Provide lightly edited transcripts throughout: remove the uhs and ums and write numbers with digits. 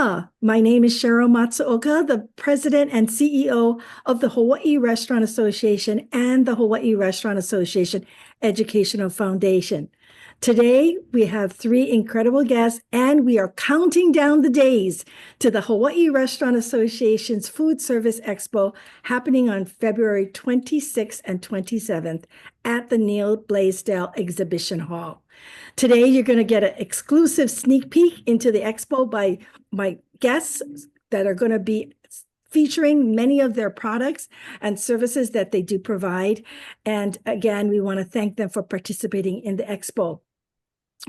Aloha, my name is Sheryl Matsuoka, the President and CEO of the Hawaiʻi Restaurant Association and the Hawaiʻi Restaurant Association Educational Foundation. Today, we have three incredible guests, and we are counting down the days to the Hawaiʻi Restaurant Association's Food Service Expo happening on February 26th and 27th at the Neal Blaisdell Exhibition Hall. Today, you're going to get an exclusive sneak peek into the expo by my guests that are going to be featuring many of their products and services that they do provide. And again, we want to thank them for participating in the expo.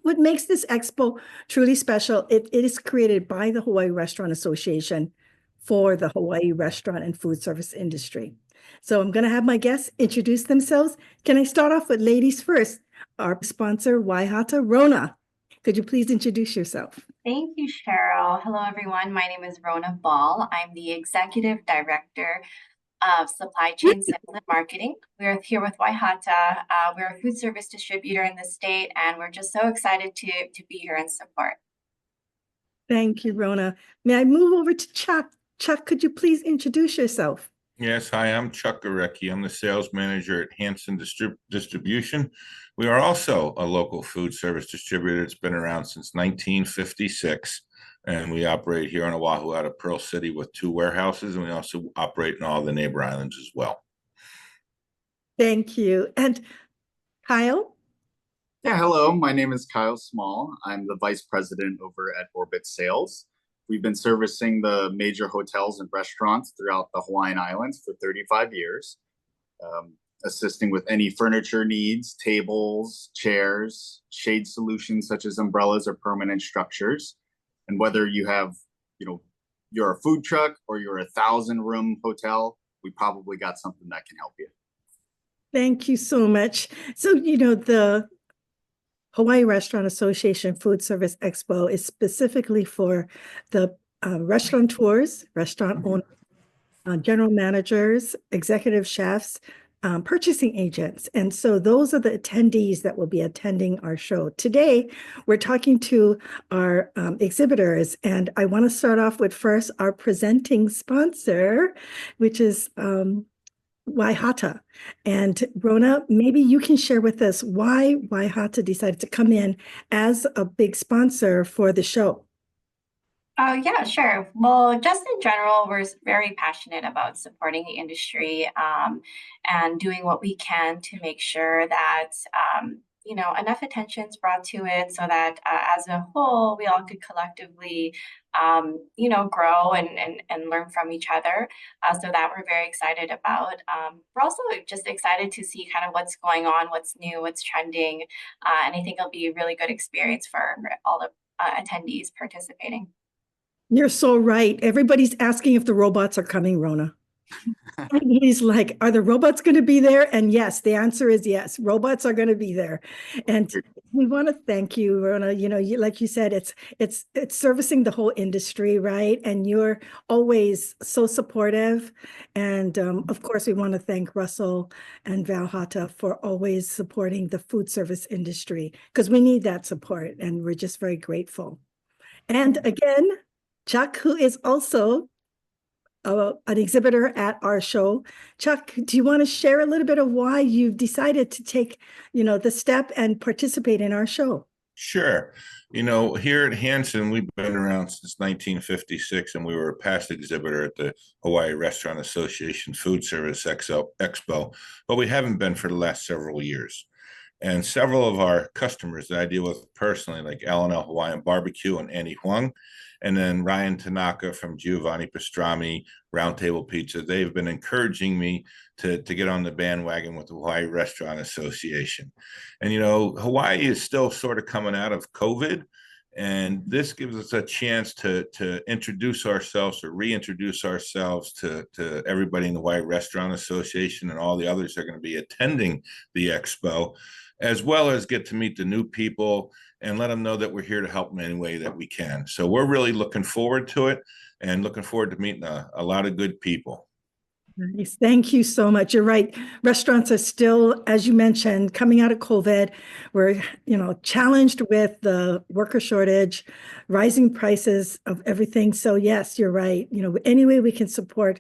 What makes this expo truly special, it is created by the Hawaii Restaurant Association for the Hawaii restaurant and food service industry. So I'm going to have my guests introduce themselves. Can I start off with ladies first? Our sponsor, Hata. Ronna, could you please introduce yourself? Thank you, Sheryl. Hello, everyone. My name is Ronna Bahl. I'm the Executive Director of Supply Chain Sales and Marketing. We're here with Hata. We're a food service distributor in the state, and we're just so excited to be here and support. Thank you, Ronna. May I move over to Chuck? Chuck, could you please introduce yourself? Yes, hi, I'm Chuck Gorecki. I'm the sales manager at Hanson Distribution. We are also a local food service distributor. It's been around since 1956, and we operate here on Oahu out of Pearl City with 2 warehouses, and we also operate in all the neighbor islands as well. Thank you. And Kyle? Yeah, hello. My name is Kyle Small. I'm the vice president over at Orbit Sales. We've been servicing the major hotels and restaurants throughout the Hawaiian Islands for 35 years, assisting with any furniture needs, tables, chairs, shade solutions such as umbrellas or permanent structures. And whether you have, you're a food truck or you're a 1,000-room hotel, we probably got something that can help you. Thank you so much. So, the Hawaii Restaurant Association Food Service Expo is specifically for the restaurateurs, restaurant owners, general managers, executive chefs, purchasing agents. And so those are the attendees that will be attending our show. Today, we're talking to our exhibitors, and I want to start off with first our presenting sponsor, which is Hata. And Ronna, maybe you can share with us why Hata decided to come in as a big sponsor for the show. Yeah, sure. Well, just in general, we're very passionate about supporting the industry and doing what we can to make sure that enough attention is brought to it so that as a whole, we all could collectively grow and learn from each other. So that we're very excited about. We're also just excited to see kind of what's going on, what's new, what's trending. And I think it'll be a really good experience for all the attendees participating. You're so right. Everybody's asking if the robots are coming, Ronna. He's like, are the robots going to be there? And yes, the answer is yes. Robots are going to be there. And we want to thank you, Ronna. Like you said, it's servicing the whole industry, right? And you're always so supportive. And of course, we want to thank Russell and Val Hata for always supporting the food service industry, because we need that support, and we're just very grateful. And again, Chuck, who is also an exhibitor at our show. Chuck, do you want to share a little bit of why you decided to take, the step and participate in our show? Sure. Here at Hanson, we've been around since 1956, and we were a past exhibitor at the Hawaii Restaurant Association Food Service Expo, but we haven't been for the last several years. And several of our customers that I deal with personally, like L&L Hawaiian Barbecue and Annie Huang, and then Ryan Tanaka from Giovanni Pastrami, Roundtable Pizza, they've been encouraging me to get on the bandwagon with the Hawaii Restaurant Association. And, Hawaii is still sort of coming out of COVID, and this gives us a chance to introduce ourselves or reintroduce ourselves to everybody in the Hawaii Restaurant Association and all the others that are going to be attending the expo, as well as get to meet the new people and let them know that we're here to help them any way that we can. So we're really looking forward to it and looking forward to meeting a lot of good people. Nice. Thank you so much. You're right. Restaurants are still, as you mentioned, coming out of COVID. We're, challenged with the worker shortage, rising prices of everything. So yes, you're right. Any way we can support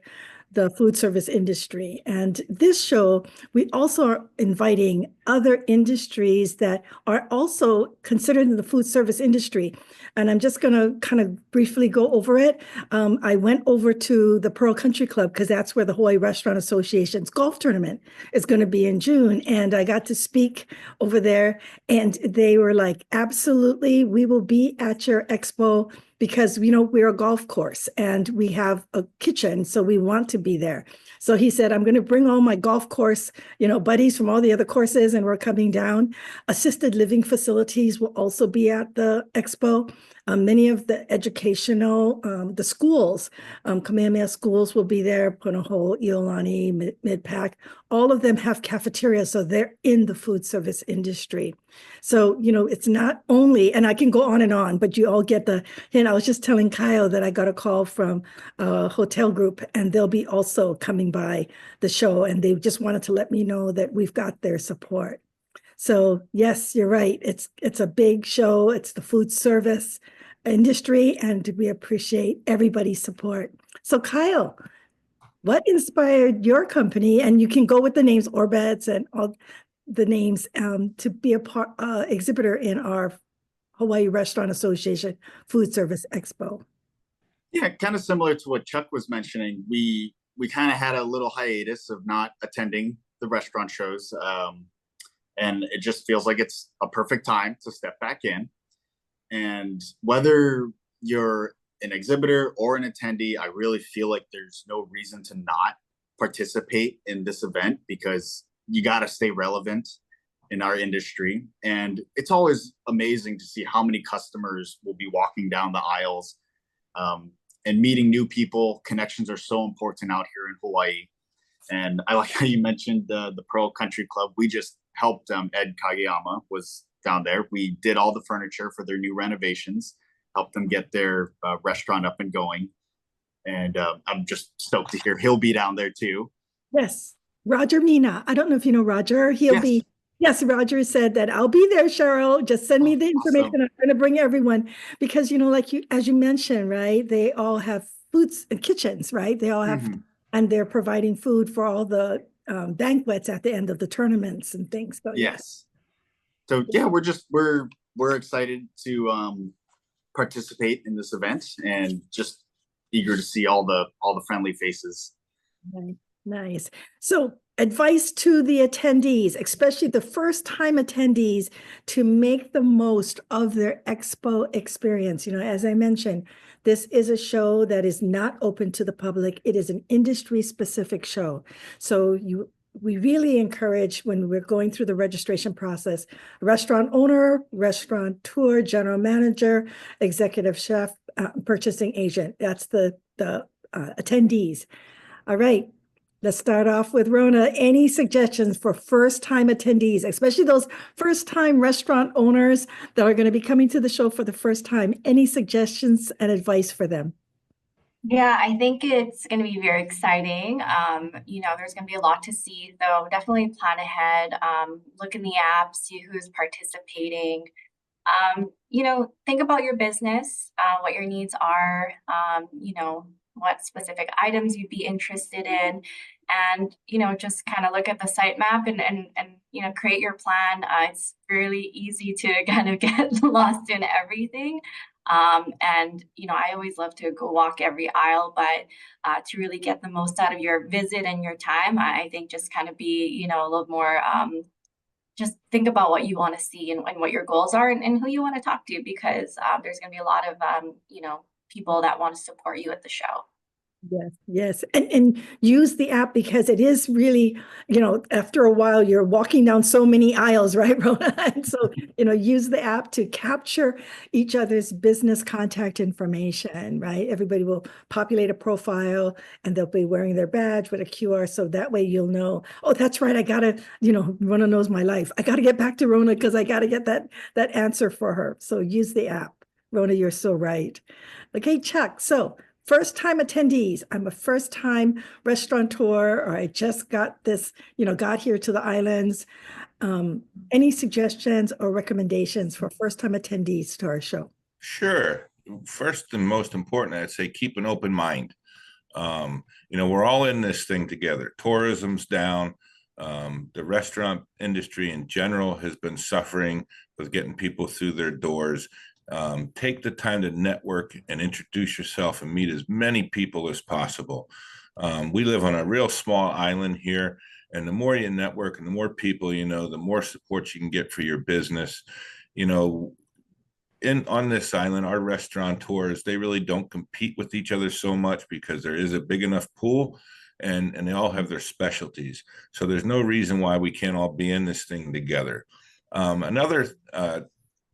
the food service industry. And this show, we also are inviting other industries that are also considered in the food service industry. And I'm just going to kind of briefly go over it. I went over to the Pearl Country Club because that's where the Hawaii Restaurant Association's golf tournament is going to be in June. And I got to speak over there, and they were like, absolutely, we will be at your expo because, we're a golf course and we have a kitchen, so we want to be there. So he said, I'm going to bring all my golf course, buddies from all the other courses, and we're coming down. Assisted living facilities will also be at the expo. Many of the educational, the schools, Kamehameha schools will be there, Punahou, Iolani, Mid-Pac. All of them have cafeterias, so they're in the food service industry. So, it's not only, and I can go on and on, but you all get the hint. I was just telling Kyle that I got a call from a hotel group, and they'll be also coming by the show, and they just wanted to let me know that we've got their support. So yes, you're right. It's a big show. It's the food service industry, and we appreciate everybody's support. So Kyle, what inspired your company? And you can go with the names Orbets and all the names to be a part exhibitor in our Hawaii Restaurant Association Food Service Expo. Yeah, kind of similar to what Chuck was mentioning. We kind of had a little hiatus of not attending the restaurant shows. And it just feels like it's a perfect time to step back in. And whether you're an exhibitor or an attendee, I really feel like there's no reason to not participate in this event, because you got to stay relevant in our industry. And it's always amazing to see how many customers will be walking down the aisles and meeting new people. Connections are so important out here in Hawaii. And I like how you mentioned the Pearl Country Club. We just helped Ed Kageyama was down there. We did all the furniture for their new renovations, helped them get their restaurant up and going. And I'm just stoked to hear he'll be down there too. Yes. Roger Mina. I don't know if you know Roger. He'll be. Yes, Roger said that I'll be there, Sheryl. Just send me the information. Awesome. I'm going to bring everyone because, as you mentioned, right, they all have foods and kitchens, right? They all have, and they're providing food for all the banquets at the end of the tournaments and things. So, yes. So yeah, we're excited to participate in this event and just eager to see all the friendly faces. Nice. So advice to the attendees, especially the first-time attendees, to make the most of their expo experience. As I mentioned, this is a show that is not open to the public. It is an industry-specific show. So we really encourage, when we're going through the registration process, restaurant owner, restaurateur, general manager, executive chef, purchasing agent. That's the attendees. All right. Let's start off with Ronna. Any suggestions for first-time attendees, especially those first-time restaurant owners that are going to be coming to the show for the first time? Any suggestions and advice for them? Yeah, I think it's going to be very exciting. There's going to be a lot to see, so definitely plan ahead. Look in the app, see who's participating. Think about your business, what your needs are. What specific items you'd be interested in, and just kind of look at the sitemap and create your plan. It's really easy to kind of get lost in everything. I always love to go walk every aisle, but to really get the most out of your visit and your time, I think just kind of be, a little more, just think about what you want to see and what your goals are and who you want to talk to, because there's going to be a lot of, people that want to support you at the show. Yes. And use the app, because it is really, after a while, you're walking down so many aisles, right, Ronna? And so, use the app to capture each other's business contact information, right? Everybody will populate a profile and they'll be wearing their badge with a QR. So that way you'll know, oh, that's right. I got to, Ronna knows my life. I got to get back to Ronna because I got to get that answer for her. So use the app. Ronna, you're so right. Okay, Chuck. So first-time attendees. I'm a first-time restaurateur, or I just got this, got here to the islands. Any suggestions or recommendations for first-time attendees to our show? Sure. First and most important, I'd say keep an open mind. We're all in this thing together. Tourism's down. The restaurant industry in general has been suffering with getting people through their doors. Take the time to network and introduce yourself and meet as many people as possible. We live on a real small island here, and the more you network and the more people you know, the more support you can get for your business. On this island, our restaurateurs, they really don't compete with each other so much because there is a big enough pool, and they all have their specialties. So there's no reason why we can't all be in this thing together. Another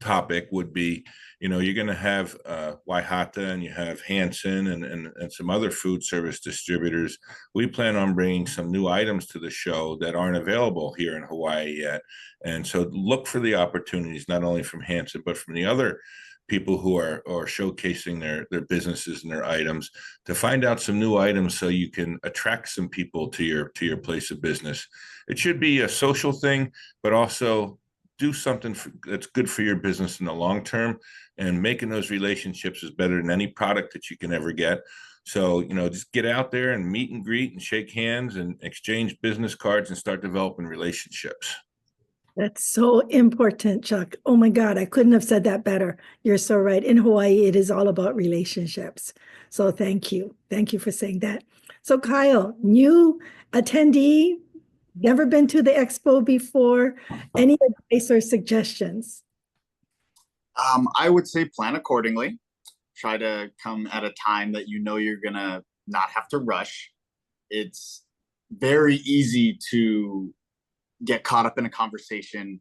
topic would be, you're going to have Hata, and you have Hanson and some other food service distributors. We plan on bringing some new items to the show that aren't available here in Hawaii yet. And so look for the opportunities, not only from Hanson, but from the other people who are showcasing their businesses and their items, to find out some new items so you can attract some people to your place of business. It should be a social thing, but also do something that's good for your business in the long term, and making those relationships is better than any product that you can ever get. So, just get out there and meet and greet and shake hands and exchange business cards and start developing relationships. That's so important, Chuck. Oh my God, I couldn't have said that better. You're so right. In Hawaii, it is all about relationships. So thank you. Thank you for saying that. So Kyle, new attendee, never been to the expo before. Any advice or suggestions? I would say plan accordingly. Try to come at a time that you're gonna not have to rush. It's very easy to get caught up in a conversation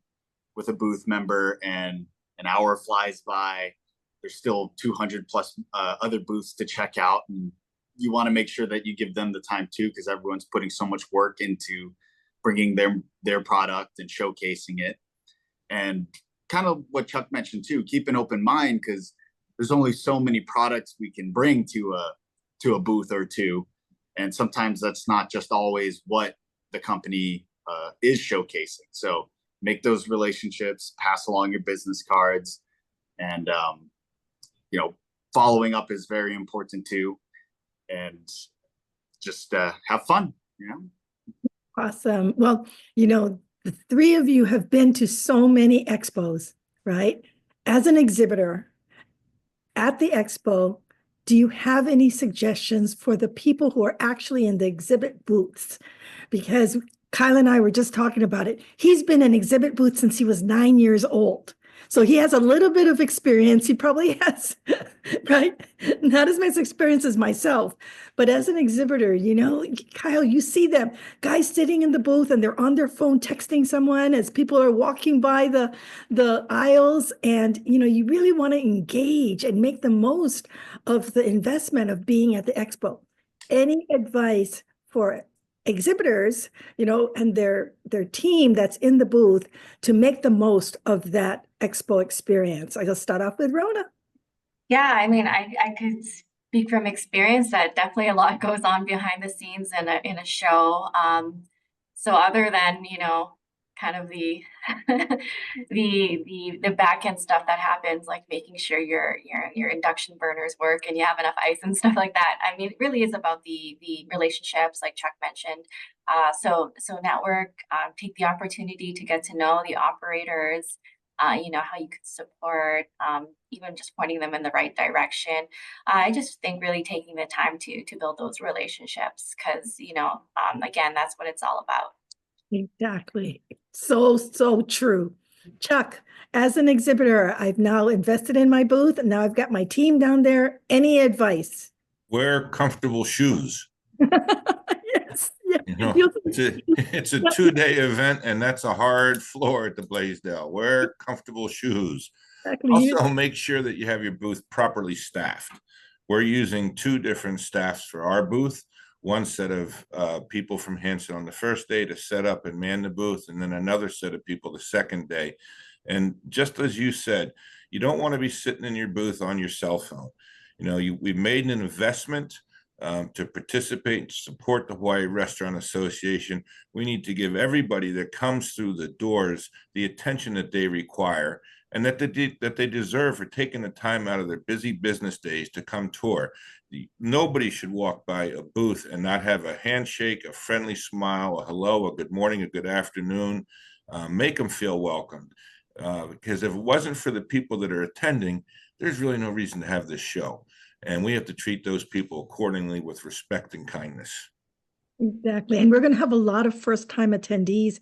with a booth member, and an hour flies by. There's still 200 plus other booths to check out, and you want to make sure that you give them the time too, because everyone's putting so much work into bringing their product and showcasing it. And kind of what Chuck mentioned too, keep an open mind, because there's only so many products we can bring to a booth or two, and sometimes that's not just always what the company is showcasing. So make those relationships, pass along your business cards, and following up is very important too, and just have fun. Awesome. Well, the three of you have been to so many expos, right? As an exhibitor at the expo, do you have any suggestions for the people who are actually in the exhibit booths? Because Kyle and I were just talking about it. He's been in exhibit booths since he was 9 years old. So he has a little bit of experience. He probably has, right? Not as much experience as myself, but as an exhibitor, Kyle, you see them guys sitting in the booth and they're on their phone texting someone as people are walking by the aisles. And, you really want to engage and make the most of the investment of being at the expo. Any advice for exhibitors, and their team that's in the booth to make the most of that expo experience? I'll start off with Ronna. Yeah, I mean, I could speak from experience that definitely a lot goes on behind the scenes in a show. So other than, kind of the the back end stuff that happens, like making sure your induction burners work and you have enough ice and stuff like that. I mean, it really is about the relationships, like Chuck mentioned. So network, take the opportunity to get to know the operators, how you could support, even just pointing them in the right direction. I just think really taking the time to build those relationships, because, again, that's what it's all about. Exactly. So true. Chuck, as an exhibitor, I've now invested in my booth and now I've got my team down there. Any advice? Wear comfortable shoes. Yes. Yeah. It's a 2-day event, and that's a hard floor at the Blaisdell. Wear comfortable shoes. Exactly. Also, make sure that you have your booth properly staffed. We're using 2 different staffs for our booth. One set of people from Hanson on the first day to set up and man the booth, and then another set of people the second day. And just as you said, you don't want to be sitting in your booth on your cell phone. We've made an investment to participate and support the Hawaii Restaurant Association. We need to give everybody that comes through the doors the attention that they require and that they deserve for taking the time out of their busy business days to come tour. Nobody should walk by a booth and not have a handshake, a friendly smile, a hello, a good morning, a good afternoon. Make them feel welcomed. Because if it wasn't for the people that are attending, there's really no reason to have this show. And we have to treat those people accordingly with respect and kindness. Exactly. And we're going to have a lot of first-time attendees,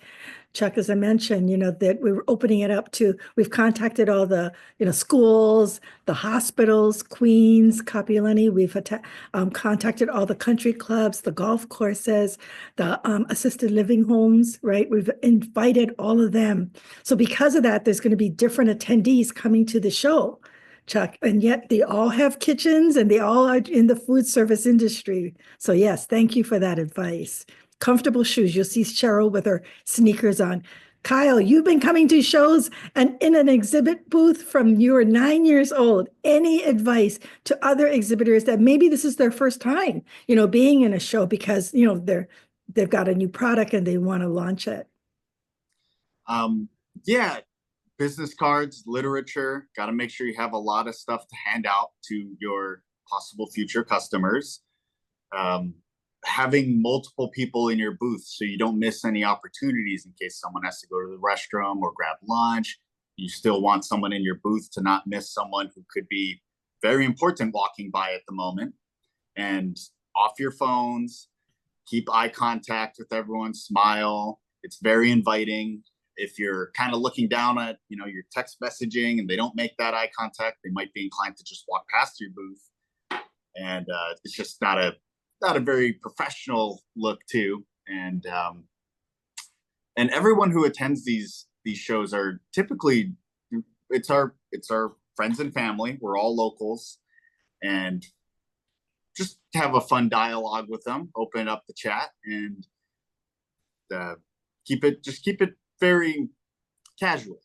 Chuck, as I mentioned, that we're opening it up to, we've contacted all the, schools, the hospitals, Queens, Kapiolani. We've contacted all the country clubs, the golf courses, the assisted living homes, right? We've invited all of them. So because of that, there's going to be different attendees coming to the show, Chuck, and yet they all have kitchens and they all are in the food service industry. So yes, thank you for that advice. Comfortable shoes. You'll see Sheryl with her sneakers on. Kyle, you've been coming to shows and in an exhibit booth from you were 9 years old. Any advice to other exhibitors that maybe this is their first time, being in a show because, they've got a new product and they want to launch it? Yeah. Business cards, literature, got to make sure you have a lot of stuff to hand out to your possible future customers. Having multiple people in your booth so you don't miss any opportunities in case someone has to go to the restroom or grab lunch. You still want someone in your booth to not miss someone who could be very important walking by at the moment. And off your phones, keep eye contact with everyone, smile. It's very inviting. If you're kind of looking down at, your text messaging and they don't make that eye contact, they might be inclined to just walk past your booth. And it's just not a very professional look too. And everyone who attends these shows are typically, it's our friends and family. We're all locals, and just have a fun dialogue with them, open up the chat, and keep it very casual.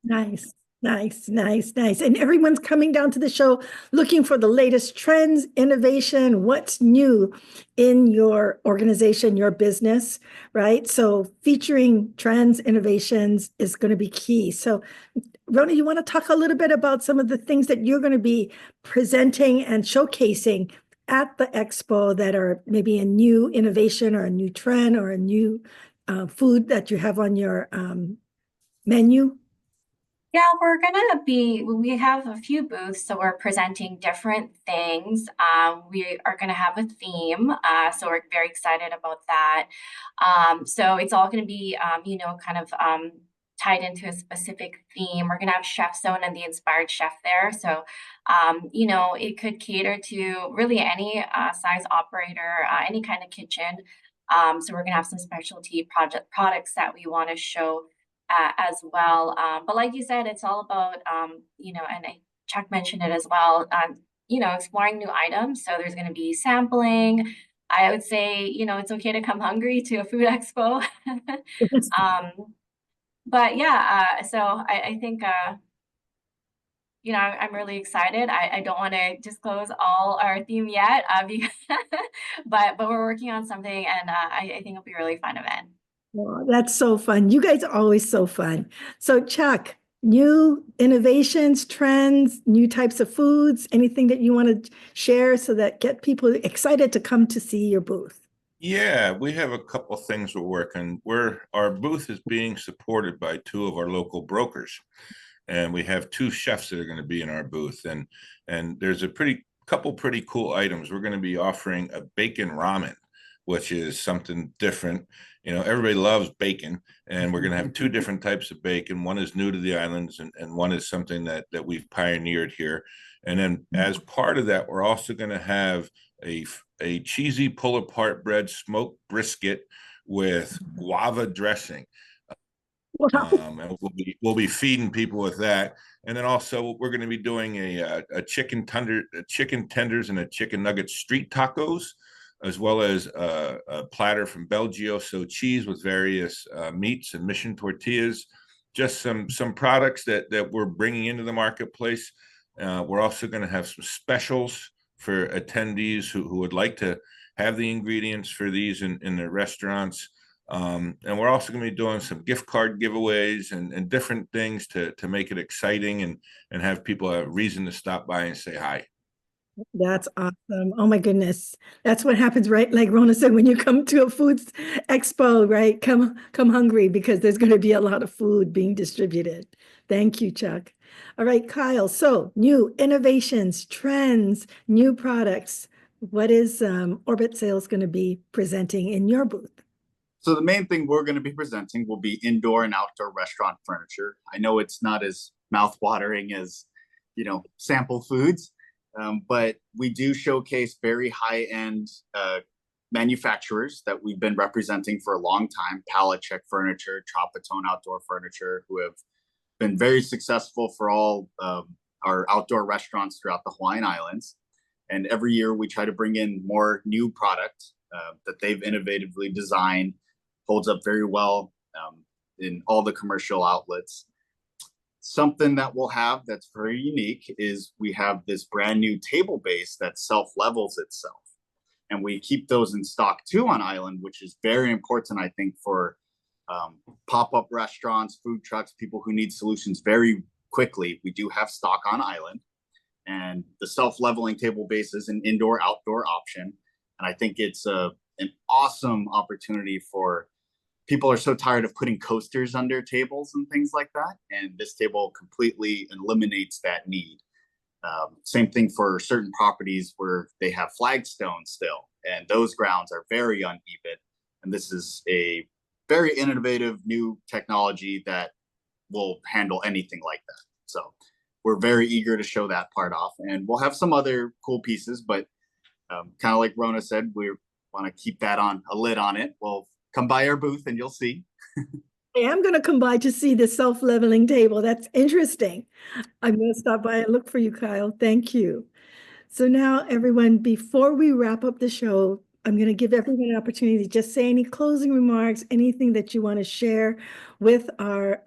Nice. And everyone's coming down to the show looking for the latest trends, innovation, what's new in your organization, your business, right? So featuring trends, innovations is going to be key. So Ronna, you want to talk a little bit about some of the things that you're going to be presenting and showcasing at the Expo that are maybe a new innovation or a new trend or a new food that you have on your menu? Yeah, we have a few booths, so we're presenting different things. We are going to have a theme, so we're very excited about that. So it's all going to be, tied into a specific theme. We're going to have Chef Zone and the Inspired Chef there. So, it could cater to really any size operator, any kind of kitchen. So we're going to have some specialty products that we want to show as well. But like you said, it's all about, and Chuck mentioned it as well, exploring new items. So there's going to be sampling. I would say, it's okay to come hungry to a food expo. But yeah, so I think, I'm really excited. I don't want to disclose all our theme yet, but we're working on something, and I think it'll be a really fun event. Wow, that's so fun. You guys are always so fun. So Chuck, new innovations, trends, new types of foods, anything that you want to share so that get people excited to come to see your booth? Yeah, we have a couple things we're working. Our booth is being supported by two of our local brokers, and we have two chefs that are going to be in our booth. And there's a couple pretty cool items. We're going to be offering a bacon ramen, which is something different. Everybody loves bacon, and we're going to have two different types of bacon. One is new to the islands, and one is something that we've pioneered here. And then as part of that, we're also going to have a cheesy pull-apart bread smoked brisket with guava dressing. And we'll be feeding people with that. And then also we're going to be doing a chicken tenders and a chicken nugget street tacos, as well as a platter from Belgioso cheese with various meats and mission tortillas. Just some products that we're bringing into the marketplace. We're also going to have some specials for attendees who would like to have the ingredients for these in their restaurants. And we're also going to be doing some gift card giveaways and different things to make it exciting and have people a reason to stop by and say hi. That's awesome. Oh my goodness. That's what happens, right? Like Ronna said, when you come to a food expo, right? Come hungry because there's going to be a lot of food being distributed. Thank you, Chuck. All right, Kyle. So new innovations, trends, new products. What is Orbit Sales going to be presenting in your booth? So the main thing we're going to be presenting will be indoor and outdoor restaurant furniture. I know it's not as mouth-watering as, sample foods, but we do showcase very high-end manufacturers that we've been representing for a long time, Pallet Check Furniture, Tropatone Outdoor Furniture, who have been very successful for all our outdoor restaurants throughout the Hawaiian Islands. And every year we try to bring in more new product that they've innovatively designed, holds up very well in all the commercial outlets. Something that we'll have that's very unique is we have this brand new table base that self-levels itself. And we keep those in stock too on island, which is very important, I think, for pop-up restaurants, food trucks, people who need solutions very quickly. We do have stock on island. And the self-leveling table base is an indoor-outdoor option. And I think it's an awesome opportunity for people are so tired of putting coasters under tables and things like that. And this table completely eliminates that need. Same thing for certain properties where they have flagstones still, and those grounds are very uneven. And this is a very innovative new technology that will handle anything like that. So we're very eager to show that part off. And we'll have some other cool pieces, but kind of like Ronna said, we want to keep that on a lid on it. We'll come by our booth and you'll see. I am going to come by to see the self-leveling table. That's interesting. I'm going to stop by and look for you, Kyle. Thank you. So now, everyone, before we wrap up the show, I'm going to give everyone an opportunity to just say any closing remarks, anything that you want to share with our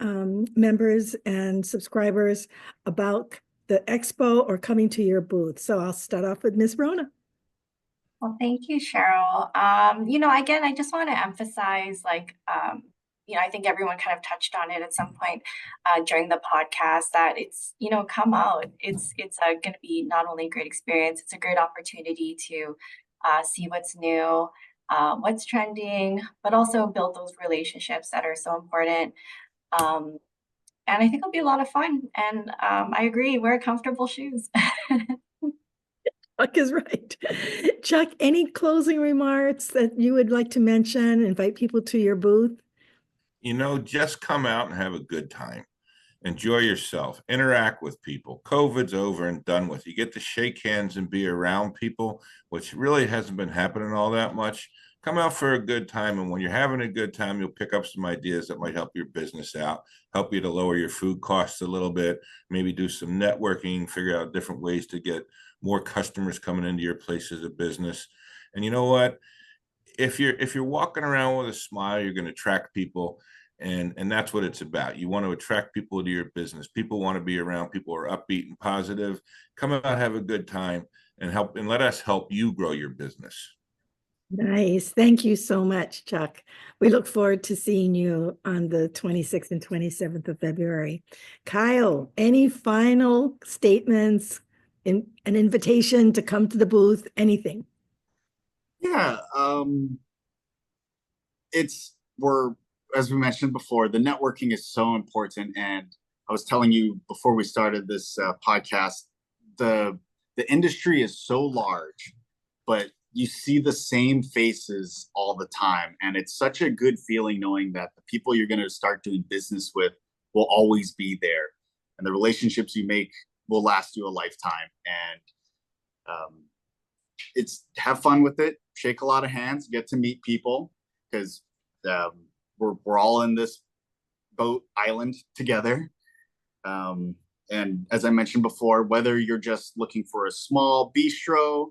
members and subscribers about the expo or coming to your booth. So I'll start off with Ms. Ronna. Well, thank you, Sheryl. Again, I just want to emphasize, I think everyone kind of touched on it at some point during the podcast that it's, come out. It's going to be not only a great experience, it's a great opportunity to see what's new, what's trending, but also build those relationships that are so important. And I think it'll be a lot of fun. And I agree, wear comfortable shoes. Chuck is right. Chuck, any closing remarks that you would like to mention, invite people to your booth? Just come out and have a good time. Enjoy yourself. Interact with people. COVID's over and done with. You get to shake hands and be around people, which really hasn't been happening all that much. Come out for a good time. And when you're having a good time, you'll pick up some ideas that might help your business out, help you to lower your food costs a little bit, maybe do some networking, figure out different ways to get more customers coming into your places of business. And you know what? If you're walking around with a smile, you're going to attract people. And that's what it's about. You want to attract people to your business. People want to be around people who are upbeat and positive. Come out, have a good time, and let us help you grow your business. Nice. Thank you so much, Chuck. We look forward to seeing you on the 26th and 27th of February. Kyle, any final statements, an invitation to come to the booth, anything? Yeah, as we mentioned before, the networking is so important. And I was telling you before we started this podcast, the industry is so large, but you see the same faces all the time. And it's such a good feeling knowing that the people you're going to start doing business with will always be there. And the relationships you make will last you a lifetime. And it's have fun with it, shake a lot of hands, get to meet people, because we're all in this boat island together. And as I mentioned before, whether you're just looking for a small bistro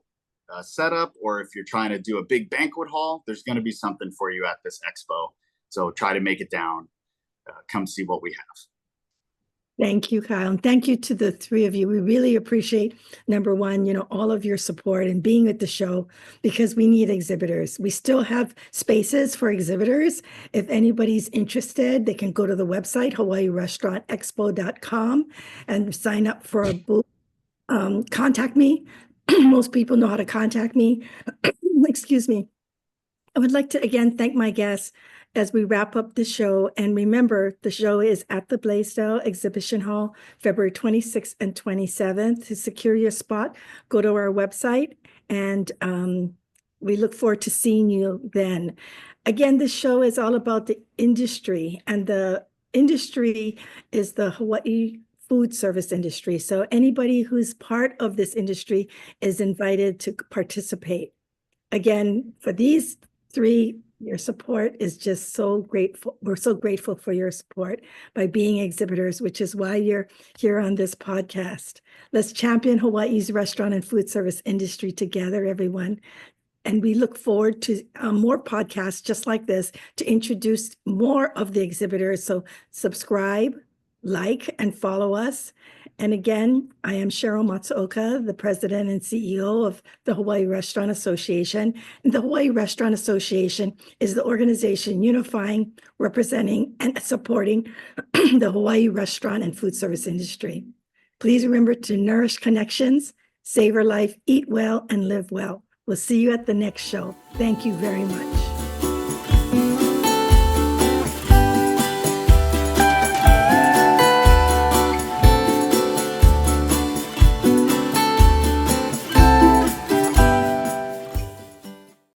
setup, or if you're trying to do a big banquet hall, there's going to be something for you at this expo. So try to make it down. Come see what we have. Thank you, Kyle. And thank you to the three of you. We really appreciate, number one, all of your support and being at the show, because we need exhibitors. We still have spaces for exhibitors. If anybody's interested, they can go to the website, hawaiirestaurantexpo.com, and sign up for a booth. Contact me. Most people know how to contact me. Excuse me. I would like to again thank my guests as we wrap up the show. And remember, the show is at the Blaisdell Exhibition Hall, February 26th and 27th. To secure your spot, go to our website, and we look forward to seeing you then. Again, this show is all about the industry, and the industry is the Hawaii food service industry. So anybody who's part of this industry is invited to participate. Again, for these three, your support is just so grateful. We're so grateful for your support by being exhibitors, which is why you're here on this podcast. Let's champion Hawaii's restaurant and food service industry together, everyone. And we look forward to more podcasts just like this to introduce more of the exhibitors. So subscribe, like, and follow us. And again, I am Sheryl Matsuoka, the president and CEO of the Hawaii Restaurant Association. And the Hawaii Restaurant Association is the organization unifying, representing, and supporting the Hawaii restaurant and food service industry. Please remember to nourish connections, savor life, eat well, and live well. We'll see you at the next show. Thank you very much.